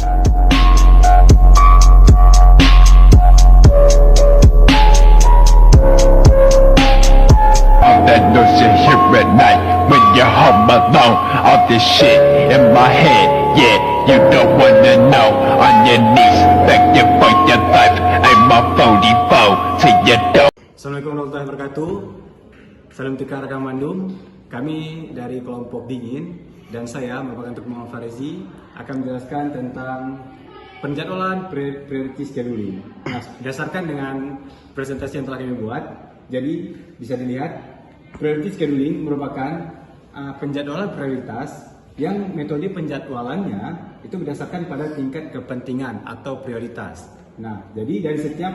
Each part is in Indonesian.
All that noise you hear at night when you're home alone. All this shit in my head, yeah, you don't wanna know. On your knees, begging for your life. I'm a 44 to your door. Assalamualaikum warahmatullahi wabarakatuh. Salam Tekan Rekan Bandung. Kami dari kelompok Dingin dan saya merupakan Tuk Muhammad Farezi akan menjelaskan tentang penjadwalan priority scheduling. Nah, berdasarkan dengan presentasi yang telah kami buat, jadi bisa dilihat priority scheduling merupakan penjadwalan prioritas yang metode penjadwalannya itu berdasarkan pada tingkat kepentingan atau prioritas. Nah, jadi dari setiap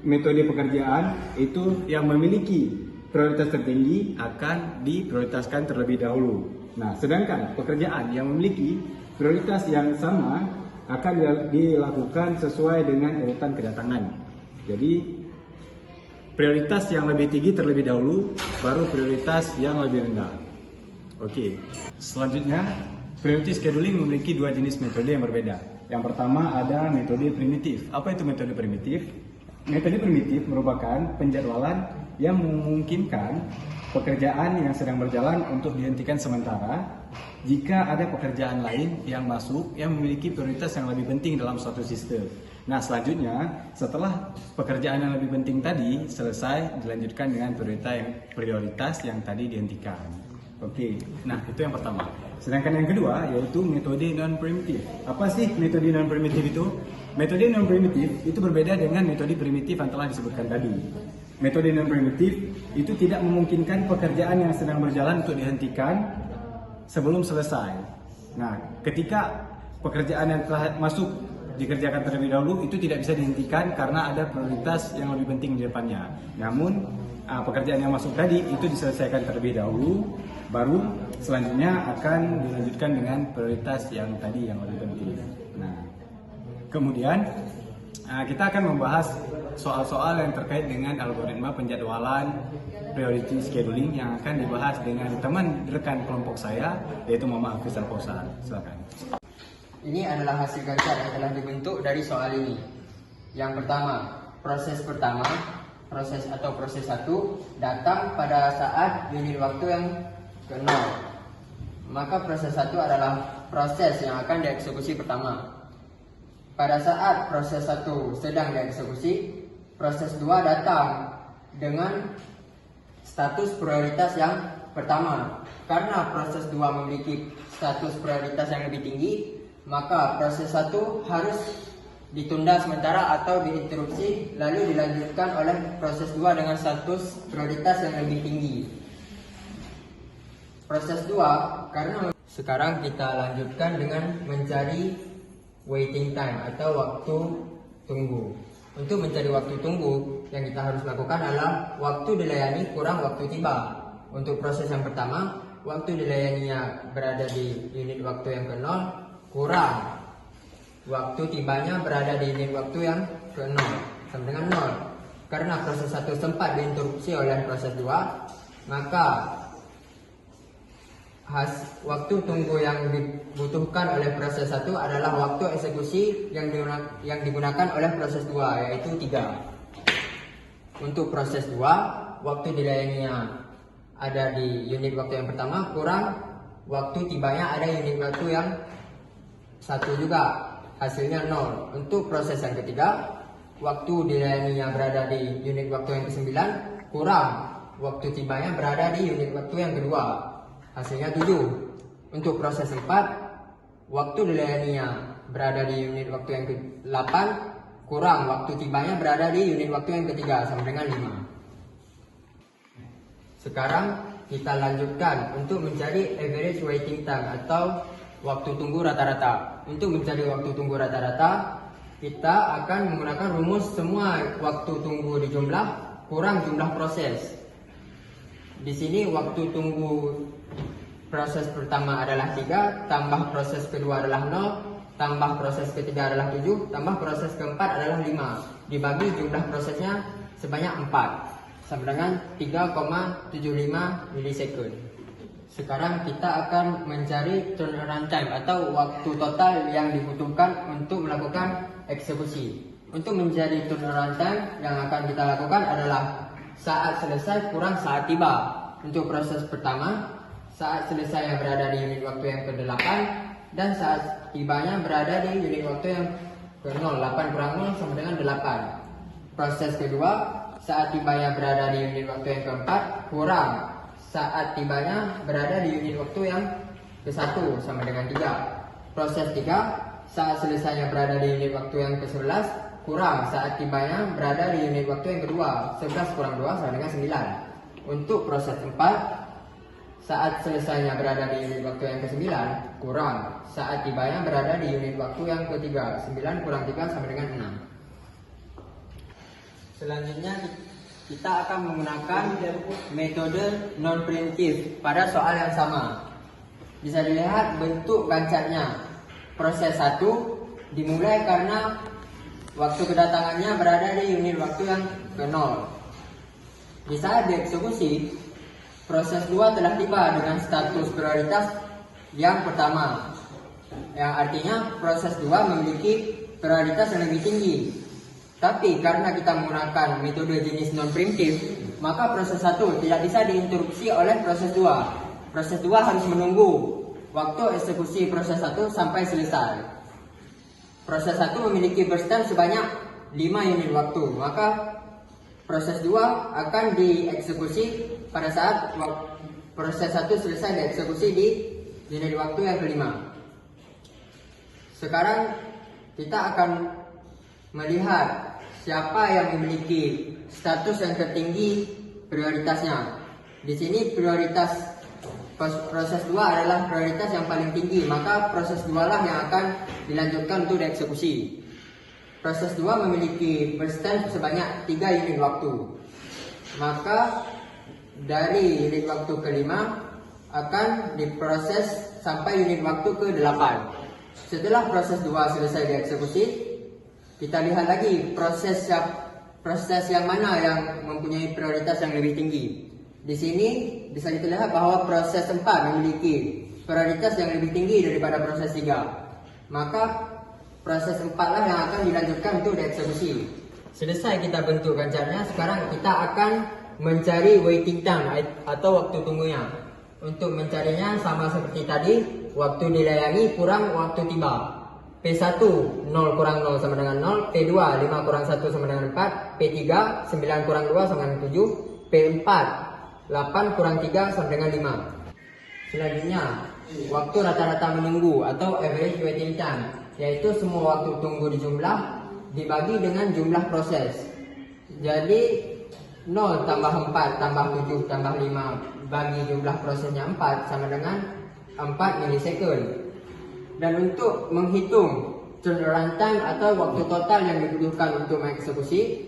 metode pekerjaan itu yang memiliki prioritas tertinggi akan diprioritaskan terlebih dahulu. Nah, sedangkan pekerjaan yang memiliki prioritas yang sama akan dilakukan sesuai dengan urutan kedatangan. Jadi prioritas yang lebih tinggi terlebih dahulu, baru prioritas yang lebih rendah. Oke, selanjutnya priority scheduling memiliki dua jenis metode yang berbeda. Yang pertama ada metode primitif. Apa itu metode primitif? Metode primitif merupakan penjadwalan yang memungkinkan pekerjaan yang sedang berjalan untuk dihentikan sementara jika ada pekerjaan lain yang masuk yang memiliki prioritas yang lebih penting dalam suatu sistem. Nah, selanjutnya setelah pekerjaan yang lebih penting tadi selesai, dilanjutkan dengan prioritas yang tadi dihentikan. Oke, nah itu yang pertama. Sedangkan yang kedua yaitu metode non-primitif. Apa sih metode non-primitif itu? Metode non-primitif itu berbeda dengan metode primitif yang telah disebutkan tadi. Metode non-primitif itu tidak memungkinkan pekerjaan yang sedang berjalan untuk dihentikan sebelum selesai. Nah, ketika pekerjaan yang telah masuk dikerjakan terlebih dahulu itu tidak bisa dihentikan karena ada prioritas yang lebih penting di depannya. Namun pekerjaan yang masuk tadi itu diselesaikan terlebih dahulu, baru selanjutnya akan dilanjutkan dengan prioritas yang tadi yang lebih penting. Nah, kemudian kita akan membahas soal-soal yang terkait dengan algoritma penjadwalan priority scheduling yang akan dibahas dengan teman rekan kelompok saya yaitu Muhammad Hafiz Al-Fauzan. Silakan. Ini adalah hasil kerja yang telah dibentuk dari soal ini. Yang pertama, proses atau proses 1 datang pada saat unit waktu yang ke-0. Maka proses 1 adalah proses yang akan dieksekusi pertama. Pada saat proses 1 sedang dieksekusi, proses 2 datang dengan status prioritas yang pertama. Karena proses 2 memiliki status prioritas yang lebih tinggi, maka proses 1 harus ditunda sementara atau diinterupsi lalu dilanjutkan oleh proses 2 dengan status prioritas yang lebih tinggi. Proses 2 karena sekarang kita lanjutkan dengan mencari waiting time atau waktu tunggu. Untuk mencari waktu tunggu yang kita harus lakukan adalah waktu dilayani kurang waktu tiba. Untuk proses yang pertama, waktu dilayaninya berada di unit waktu yang ke-0 kurang waktu tibanya berada di unit waktu yang ke-0 sama dengan 0. Karena proses 1 sempat diinterupsi oleh proses 2, maka waktu tunggu yang dibutuhkan oleh proses 1 adalah waktu eksekusi yang digunakan oleh proses 2, yaitu 3. Untuk proses 2, waktu dilayaninya ada di unit waktu yang pertama kurang waktu tibanya ada unit waktu yang 1 juga, hasilnya 0. Untuk proses yang ketiga, waktu dilayaninya berada di unit waktu yang ke-9 kurang waktu tibanya berada di unit waktu yang kedua, hasilnya 7. Untuk proses 4, waktu dilayaninya berada di unit waktu yang ke-8 kurang waktu tibanya berada di unit waktu yang ketiga, sama dengan 5. Sekarang kita lanjutkan untuk mencari average waiting time atau waktu tunggu rata-rata. Untuk mencari waktu tunggu rata-rata, kita akan menggunakan rumus semua waktu tunggu dijumlah kurang jumlah proses. Di sini waktu tunggu proses pertama adalah 3, tambah proses kedua adalah 0, tambah proses ketiga adalah 7, tambah proses keempat adalah 5. Dibagi jumlah prosesnya sebanyak 4, sama dengan 3,75 milisekund. Sekarang kita akan mencari turnaround time atau waktu total yang dibutuhkan untuk melakukan eksekusi. Untuk mencari turnaround time yang akan kita lakukan adalah saat selesai kurang saat tiba. Untuk proses pertama, saat selesai yang berada di unit waktu yang ke-8 dan saat tibanya berada di unit waktu yang ke-0. 8 kurang 0 sama dengan 8. Proses kedua, saat tibanya berada di unit waktu yang ke-4 kurang saat tibanya berada di unit waktu yang ke-1 sama dengan 3. Proses 3, saat selesainya berada di unit waktu yang ke-11 kurang saat tibanya berada di unit waktu yang kedua. 11 kurang 2 sama dengan 9. Untuk proses 4, saat selesainya berada di unit waktu yang ke-9 kurang saat tibanya berada di unit waktu yang ke-3. 9 kurang 3 sama dengan 6. Selanjutnya kita akan menggunakan metode non-preemptive pada soal yang sama. Bisa dilihat bentuk gancarnya. Proses 1 dimulai karena waktu kedatangannya berada di unit waktu yang ke-0. Di saat dieksekusi, proses 2 telah tiba dengan status prioritas yang pertama, yang artinya proses 2 memiliki prioritas yang lebih tinggi. Tapi karena kita menggunakan metode jenis non-preemptive, maka proses 1 tidak bisa diinterupsi oleh proses 2. Proses 2 harus menunggu waktu eksekusi proses 1 sampai selesai. Proses 1 memiliki burst time sebanyak 5 unit waktu, maka proses 2 akan dieksekusi pada saat proses 1 selesai dieksekusi di unit waktu yang ke-5. Sekarang kita akan melihat siapa yang memiliki status yang tertinggi prioritasnya. Di sini prioritas proses 2 adalah prioritas yang paling tinggi, maka proses 2 lah yang akan dilanjutkan untuk dieksekusi. Proses 2 memiliki burst time sebanyak 3 unit waktu. Maka dari unit waktu ke-5 akan diproses sampai unit waktu ke-8. Setelah proses 2 selesai dieksekusi, kita lihat lagi proses yang mana yang mempunyai prioritas yang lebih tinggi. Di sini bisa kita lihat bahwa proses 4 memiliki prioritas yang lebih tinggi daripada proses 3. Maka proses 4 lah yang akan dilanjutkan untuk dieksekusi. Selesai kita bentuk gancarnya, sekarang kita akan mencari waiting time atau waktu tunggunya. Untuk mencarinya sama seperti tadi, waktu dilayani kurang waktu tiba. P1 0 kurang 0 sama dengan 0, P2 5 kurang 1 sama dengan 4, P3 9 kurang 2 sama dengan 7, P4 8 kurang 3 sama dengan 5. Selanjutnya, waktu rata-rata menunggu atau average waiting time, yaitu semua waktu tunggu dijumlah dibagi dengan jumlah proses. Jadi 0 tambah 4 tambah 7 tambah 5 bagi jumlah prosesnya 4 sama dengan 4 milisekund. Dan untuk menghitung turnaround time atau waktu total yang dibutuhkan untuk mengeksekusi,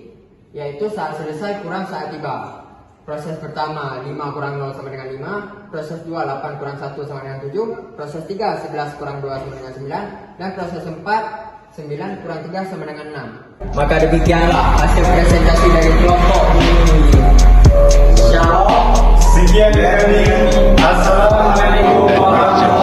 yaitu saat selesai kurang saat tiba. Proses pertama 5 kurang 0 sama dengan 5, proses 2 8 kurang 1 sama dengan 7, proses 3 11 kurang 2 sama dengan 9, dan proses 4 9 kurang 3 sama dengan 6. Maka demikianlah hasil presentasi dari kelompok ini. Shalom. Sekian dari Assalamualaikum warahmatullahi wabarakatuh.